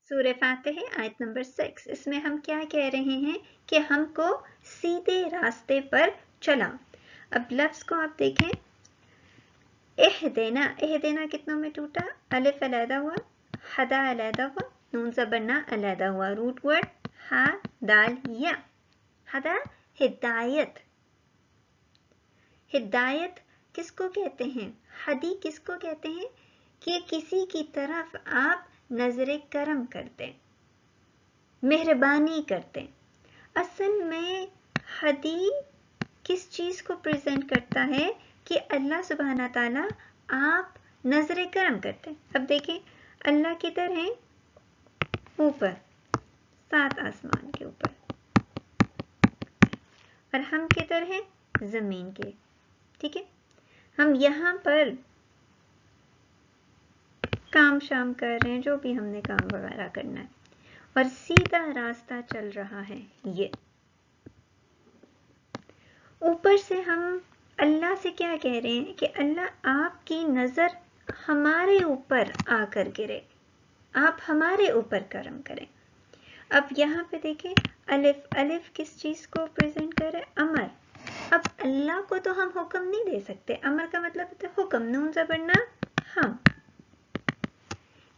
سورہ فاتح آیت نمبر 6. اس میں ہم کیا کہہ رہے ہیں کہ ہم کو سیدھے راستے پر چلا. اب لفظ کو آپ دیکھیں، اہدینا، اہدینا کتنوں میں ٹوٹا؟ الف علیحدہ ہوا، ہدا علیحدہ ہوا، نون زبرنا علیحدہ ہوا. روٹ ورڈ ہا دال یا. ہدا ہدایت. ہدایت کس کو کہتے ہیں؟ ہدی کس کو کہتے ہیں؟ کہ کسی کی طرف آپ نظر کرم کرتے، مہربانی کرتے. اصل میں ہدی کس چیز کو پریزنٹ کرتا ہے؟ کہ اللہ سبحانہ تعالیٰ آپ نظر کرم کرتے. اب دیکھیں اللہ کدھر ہیں؟ اوپر، 7 آسمان کے اوپر، اور ہم کدھر ہیں؟ زمین کے. ٹھیک ہے، ہم یہاں پر کام شام کر رہے ہیں، جو بھی ہم نے کام وغیرہ کرنا ہے، اور سیدھا راستہ چل رہا ہے. یہ اوپر سے ہم اللہ سے کیا کہہ رہے ہیں کہ اللہ آپ کی نظر ہمارے اوپر آ کر گرے، آپ ہمارے اوپر کرم کریں. اب یہاں پہ دیکھیں الف، الف کس چیز کو پریزنٹ کر رہے؟ امر. اب اللہ کو تو ہم حکم نہیں دے سکتے، امر کا مطلب ہوتا ہے حکم، نون زبرنا ہم،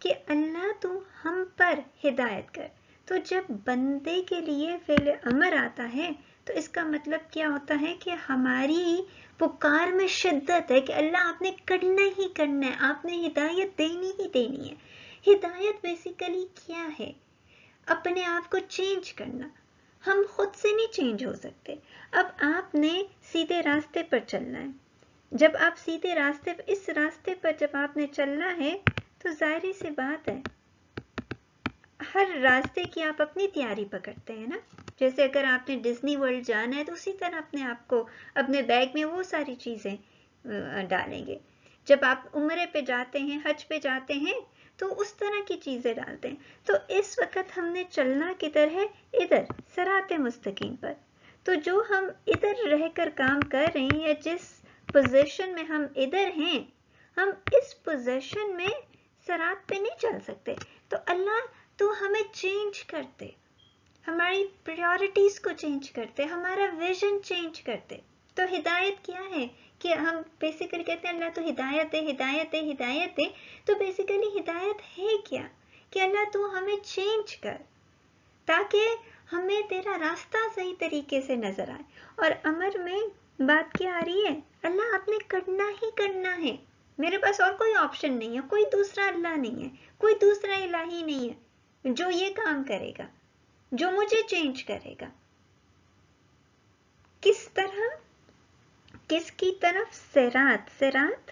کہ اللہ تو ہم پر ہدایت کر. تو جب بندے کے لیے فعل امر آتا ہے تو اس کا مطلب کیا ہوتا ہے کہ ہماری پکار میں شدت ہے کہ اللہ آپ نے کرنا ہی کرنا ہے، آپ نے ہدایت دینی ہی دینی ہے. ہدایت بیسیکلی کیا ہے؟ اپنے آپ کو چینج کرنا. ہم خود سے نہیں چینج ہو سکتے. اب آپ نے سیدھے راستے پر چلنا ہے. جب آپ سیدھے راستے پر، اس راستے پر جب آپ نے چلنا ہے تو ظاہری سی بات ہے ہر راستے کی آپ اپنی تیاری پکڑتے ہیں نا. جیسے اگر آپ نے ڈزنی ورلڈ جانا ہے تو اسی طرح اپنے آپ کو اپنے بیگ میں وہ ساری چیزیں ڈالیں گے. جب آپ عمرے پہ جاتے ہیں، حج پہ جاتے ہیں تو اس طرح کی چیزیں ڈالتے ہیں. تو اس وقت ہم نے چلنا کدھر ہے؟ ادھر، صراط مستقیم پر. تو جو ہم ادھر رہ کر کام کر رہے ہیں یا جس پوزیشن میں ہم ادھر ہیں، ہم اس پوزیشن میں صراط پہ نہیں چل سکتے. تو اللہ تو ہمیں چینج کرتے، ہماری پریورٹیز کو چینج کرتے، ہمارا ویژن چینج کرتے. تو ہدایت کیا ہے؟ کہ ہم بیسیکلی کہتے ہیں اللہ تو ہدایت ہے، ہدایت ہے، ہدایت ہے. تو بیسیکلی ہدایت ہے کیا؟ کہ اللہ تو ہمیں چینج کر تاکہ ہمیں تیرا راستہ صحیح طریقے سے نظر آئے. اور امر میں بات کیا آ رہی ہے؟ اللہ آپ نے کرنا ہی کرنا ہے، میرے پاس اور کوئی آپشن نہیں ہے، کوئی دوسرا اللہ نہیں ہے، کوئی دوسرا الہی نہیں ہے جو یہ کام کرے گا، جو مجھے چینج کرے گا. کس طرح؟ کس کی طرف؟ صراط، صراط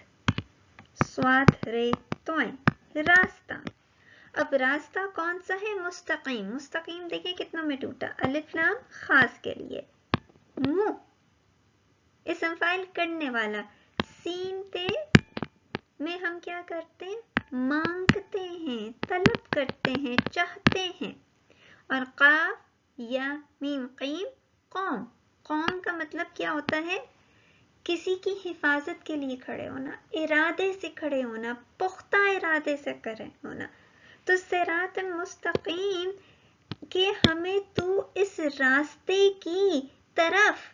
سواد رے توئیں، راستہ. اب راستہ کون سا ہے؟ مستقیم. مستقیم دیکھیں کتنوں میں ٹوٹا، الف لام خاص کے لیے، منہ اسم فاعل کرنے والا، سین تے میں ہم کیا کرتے ہیں؟ مانگتے ہیں، طلب کرتے ہیں، چاہتے ہیں. اور قاف یا میم قیم قوم. قوم کا مطلب کیا ہوتا ہے؟ کسی کی حفاظت کے لیے کھڑے ہونا، ارادے سے کھڑے ہونا، پختہ ارادے سے کھڑے ہونا. تو صراط مستقیم کہ ہمیں تو اس راستے کی طرف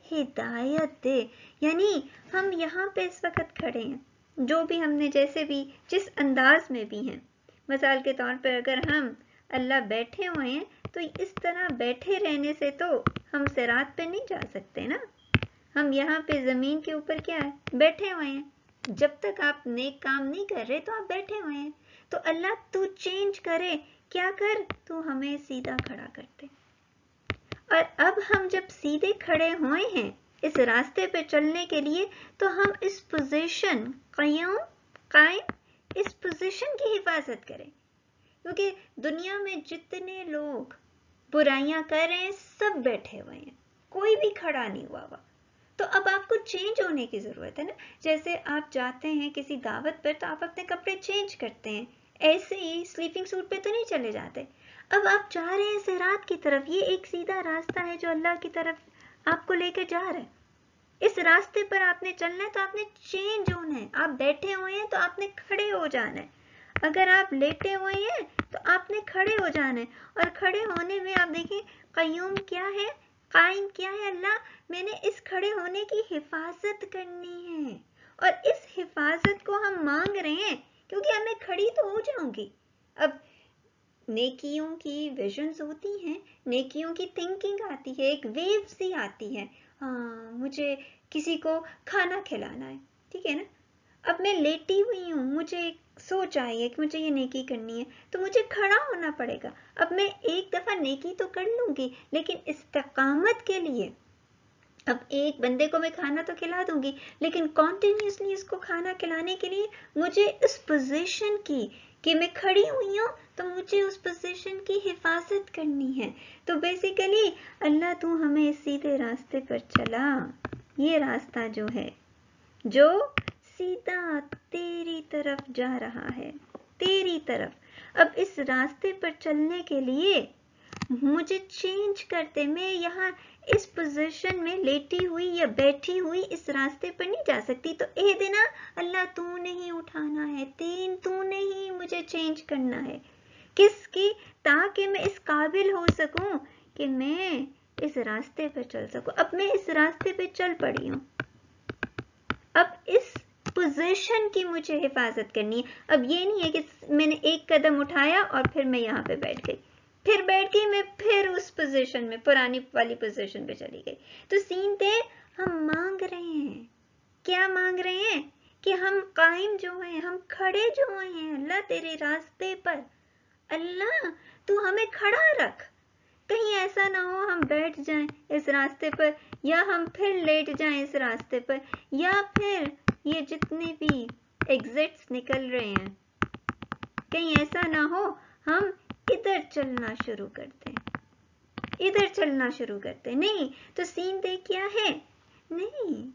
ہدایت دے. یعنی ہم یہاں پہ اس وقت کھڑے ہیں، جو بھی ہم نے جیسے بھی جس انداز میں بھی ہیں. مثال کے طور پر اگر ہم اللہ بیٹھے ہوئے ہیں تو اس طرح بیٹھے رہنے سے تو ہم صراط پہ نہیں جا سکتے نا. ہم یہاں پہ زمین کے اوپر کیا ہے؟ بیٹھے ہوئے ہیں. جب تک آپ نیک کام نہیں کر رہے تو آپ بیٹھے ہوئے ہیں. تو اللہ تو چینج کرے، کیا کر؟ تو ہمیں سیدھا کھڑا کرتے. اور اب ہم جب سیدھے کھڑے ہوئے ہیں اس راستے پہ چلنے کے لیے تو ہم اس پوزیشن قائم اس پوزیشن کی حفاظت کریں. کیونکہ دنیا میں جتنے لوگ برائیاں کر رہے ہیں سب بیٹھے ہوئے ہیں، کوئی بھی کھڑا نہیں ہوا ہوا. تو اب آپ کو چینج ہونے کی ضرورت ہے نا. جیسے آپ جاتے ہیں کسی دعوت پر تو آپ اپنے کپڑے چینج کرتے ہیں، ایسے ہی سلیپنگ سوٹ پہ تو نہیں چلے جاتے. اب آپ جا رہے ہیں صراط کی طرف، یہ ایک سیدھا راستہ ہے جو اللہ کی طرف آپ کو لے کے جا رہا ہے. اس راستے پر آپ نے چلنا ہے تو آپ نے چینج ہونا ہے. آپ بیٹھے ہوئے ہیں تو آپ نے کھڑے ہو جانا ہے. اگر آپ لیٹے ہوئے ہیں تو آپ نے کھڑے جانا ہے. اور کھڑے ہونے میں آپ دیکھیں قیوم کیا ہے, قائم کیا ہے, اللہ میں نے اس کھڑے ہونے کی حفاظت کرنی ہے, اور اس حفاظت کو ہم مانگ رہے ہیں کیونکہ ہمیں کھڑی تو ہو جاؤں گی. اب نیکیوں کی ویژنز ہوتی ہیں, نیکیوں کی تھنکنگ آتی ہے, ایک ویو سی آتی ہے, ہاں مجھے کسی کو کھانا کھلانا ہے, ٹھیک ہے نا. اب میں لیٹی ہوئی ہوں, مجھے ایک سوچ آئی ہے کہ مجھے یہ نیکی کرنی ہے, تو مجھے کھڑا ہونا پڑے گا. اب میں ایک دفعہ نیکی تو کر لوں گی, لیکن استقامت کے لیے اب ایک بندے کو میں کھانا تو کھلا دوں گی, لیکن کنٹینیوسلی اس کو کھانا کھلانے کے لیے مجھے اس پوزیشن کی کہ میں کھڑی ہوئی ہوں, تو مجھے اس پوزیشن کی حفاظت کرنی ہے. تو بیسیکلی اللہ تو ہمیں سیدھے راستے پر چلا, یہ راستہ جو ہے جو سیدھا تیری طرف جا رہا ہے, تیری طرف. اب اس راستے پر چلنے کے لیے مجھے چینج کرتے, میں یہاں اس پوزیشن میں لیٹی ہوئی یا بیٹھی ہوئی اس راستے پر نہیں جا سکتی. تو اے دینا اللہ تو نے ہی اٹھانا ہے, تو نے ہی مجھے چینج کرنا ہے. کس کی؟ تاکہ میں اس قابل ہو سکوں کہ میں اس راستے پہ چل سکوں. اب میں اس راستے پہ چل پڑی ہوں, اب اس پوزیشن کی مجھے حفاظت کرنی ہے. اب یہ نہیں ہے کہ میں نے ایک قدم اٹھایا اور پھر میں یہاں پہ بیٹھ گئی, میں پھر اس پوزیشن میں پرانی والی پوزیشن پہ چلی گئی. تو سین تھے ہم مانگ رہے ہیں, کیا مانگ رہے ہیں؟ کہ ہم قائم جو ہیں, ہم کھڑے جو ہیں اللہ تیرے راستے پر. اللہ تو ہمیں کھڑا رکھ, کہیں ایسا نہ ہو ہم بیٹھ جائیں اس راستے پر, یا ہم پھر لیٹ جائیں اس راستے پر, یا پھر یہ جتنے بھی ایگزٹس نکل رہے ہیں کہیں ایسا نہ ہو ہم ادھر چلنا شروع کرتے ہیں, ادھر چلنا شروع کرتے. نہیں, تو سین دیکھ کیا ہے, نہیں,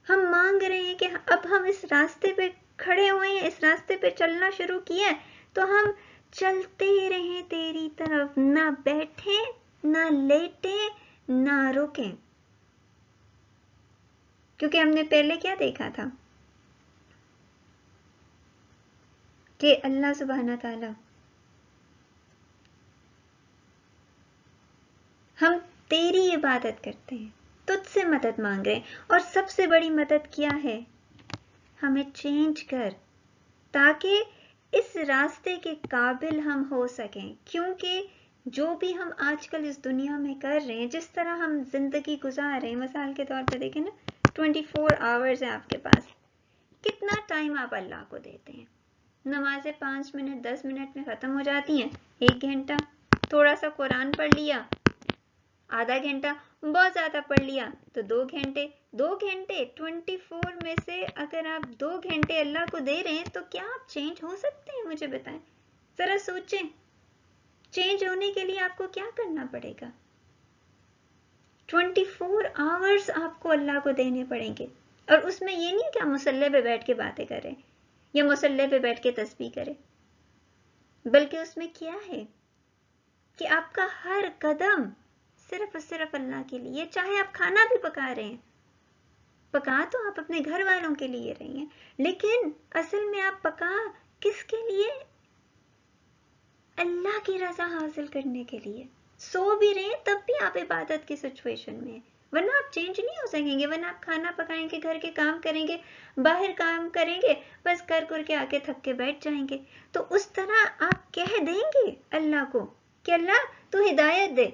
ہم مانگ رہے ہیں کہ اب ہم اس راستے پہ کھڑے ہوئے ہیں, اس راستے پہ چلنا شروع کیا ہے, تو ہم چلتے رہیں تیری طرف, نہ بیٹھیں نہ لیٹیں نہ رکیں. کیونکہ ہم نے پہلے کیا دیکھا تھا کہ اللہ سبحانہ تعالی ہم تیری عبادت کرتے ہیں, تجھ سے مدد مانگ رہے ہیں, اور سب سے بڑی مدد کیا ہے؟ ہمیں چینج کر تاکہ اس راستے کے قابل ہم ہو سکیں. کیونکہ جو بھی ہم آج کل اس دنیا میں کر رہے ہیں, جس طرح ہم زندگی گزار رہے ہیں, مثال کے طور پہ دیکھیں نا 24 آورز ہیں آپ کے پاس, کتنا ٹائم آپ اللہ کو دیتے ہیں؟ نمازیں 5 منٹ 10 منٹ میں ختم ہو جاتی ہیں, 1 گھنٹہ تھوڑا سا قرآن پڑھ لیا, آدھا گھنٹہ بہت زیادہ پڑھ لیا تو 2 گھنٹے. 2 گھنٹے 24 میں سے اگر آپ 2 گھنٹے اللہ کو دے رہے ہیں تو کیا آپ چینج ہو سکتے ہیں؟ مجھے بتائیں, ذرا سوچیں, چینج ہونے کے لیے آپ کو کیا کرنا پڑے گا؟ 24 آورز آپ کو اللہ کو دینے پڑیں گے. اور اس میں یہ نہیں کہ آپ مصلی پہ بیٹھ کے باتیں کریں یا مصلی پہ بیٹھ کے تسبیح کریں, بلکہ اس میں کیا ہے کہ آپ کا ہر قدم صرف اور صرف اللہ کے لیے. چاہے آپ کھانا بھی پکا رہے ہیں, پکا تو آپ اپنے گھر والوں کے لیے رہی ہیں, لیکن اصل میں آپ پکا کس کے لیے؟ اللہ کی رضا حاصل کرنے کے لیے. سو بھی رہے ہیں تب بھی آپ عبادت کی سچویشن میں ہیں, ورنہ آپ چینج نہیں ہو سکیں گے. ورنہ آپ کھانا پکائیں گے, گھر کے کام کریں گے, باہر کام کریں گے, بس کر کے آ کے تھک کے بیٹھ جائیں گے. تو اس طرح آپ کہہ دیں گے اللہ کو کہ اللہ تو ہدایت دے,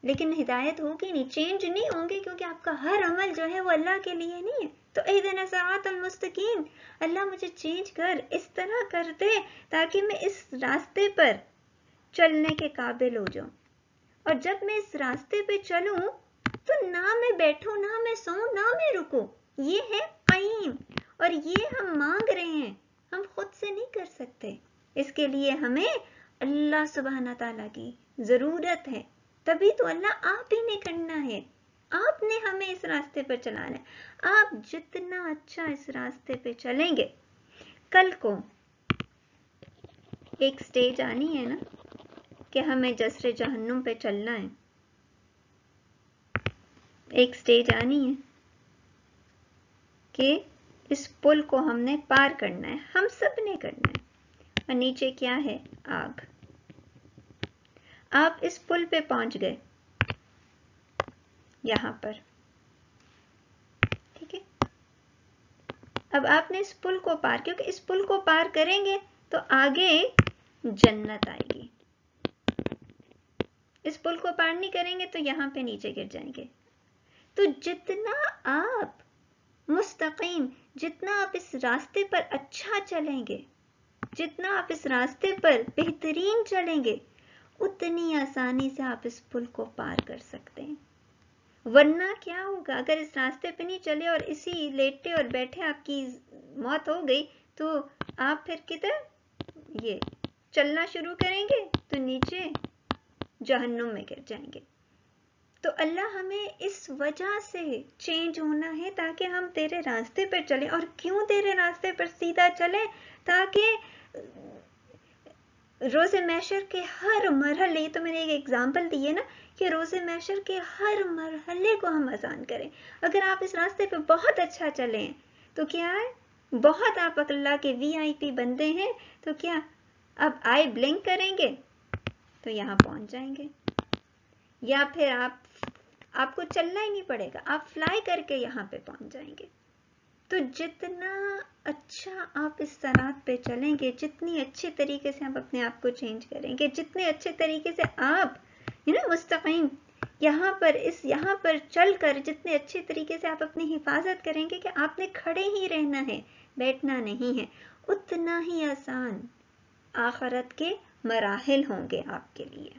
لیکن ہدایت ہوگی نہیں, چینج نہیں ہوں گے, کیونکہ آپ کا ہر عمل جو ہے وہ اللہ کے لیے نہیں ہے. تو اہدنا الصراط المستقیم, اللہ مجھے چینج کر, اس طرح کر دے تاکہ میں اس راستے پر چلنے کے قابل ہو جاؤں. اور جب میں اس راستے پہ چلوں تو نہ میں بیٹھوں, نہ میں سوؤں, نہ میں رکوں. یہ ہے قیم, اور یہ ہم مانگ رہے ہیں, ہم خود سے نہیں کر سکتے. اس کے لیے ہمیں اللہ سبحانہ تعالیٰ کی ضرورت ہے, تبھی تو اللہ آپ ہی نے کرنا ہے, آپ نے ہمیں اس راستے پر چلانا ہے. آپ جتنا اچھا اس راستے پہ چلیں گے, کل کو ایک سٹیج آنی ہے نا کہ ہمیں جسر جہنم پہ چلنا ہے, ایک سٹیج آنی ہے کہ اس پل کو ہم نے پار کرنا ہے, ہم سب نے کرنا ہے. اور نیچے کیا ہے؟ آگ. آپ اس پل پہ پہنچ گئے یہاں پر، ٹھیک ہے. اب آپ نے اس پل کو پار، کیونکہ اس پل کو پار کریں گے تو آگے جنت آئے گی. اس پل کو پار نہیں کریں گے تو یہاں پہ نیچے گر جائیں گے. تو جتنا آپ مستقیم، جتنا آپ اس راستے پر اچھا چلیں گے، جتنا آپ اس راستے پر بہترین چلیں گے، اتنی آسانی سے آپ اس پل کو پار کر سکتے ہیں. ورنہ کیا ہوگا اگر اس راستے پہ نہیں چلے اور اسی لیٹے اور بیٹھے آپ کی موت ہو گئی تو آپ پھر کدھر یہ چلنا شروع کریں گے تو نیچے جہنم میں گر جائیں گے. تو اللہ ہمیں اس وجہ سے چینج ہونا ہے تاکہ ہم تیرے راستے پر چلیں. اور کیوں تیرے راستے پر سیدھا چلیں؟ تاکہ روز محشر کے ہر مرحلے، تو میں نے ایک ایگزامپل دی ہے نا کہ روز محشر کے ہر مرحلے کو ہم آسان کریں. اگر آپ اس راستے پہ بہت اچھا چلیں تو کیا ہے، بہت آپ اللہ کے VIP بندے ہیں تو کیا اب آئی بلنک کریں گے تو یہاں پہنچ جائیں گے. یا پھر آپ کو چلنا ہی نہیں پڑے گا، آپ فلائی کر کے یہاں پہ پہنچ جائیں گے. تو جتنا اچھا آپ اس صراط پہ چلیں گے، جتنی اچھے طریقے سے آپ اپنے آپ کو چینج کریں گے، جتنے اچھے طریقے سے آپ مستقیم یہاں پر چل کر جتنے اچھے طریقے سے آپ اپنی حفاظت کریں گے کہ آپ نے کھڑے ہی رہنا ہے، بیٹھنا نہیں ہے، اتنا ہی آسان آخرت کے مراحل ہوں گے آپ کے لیے.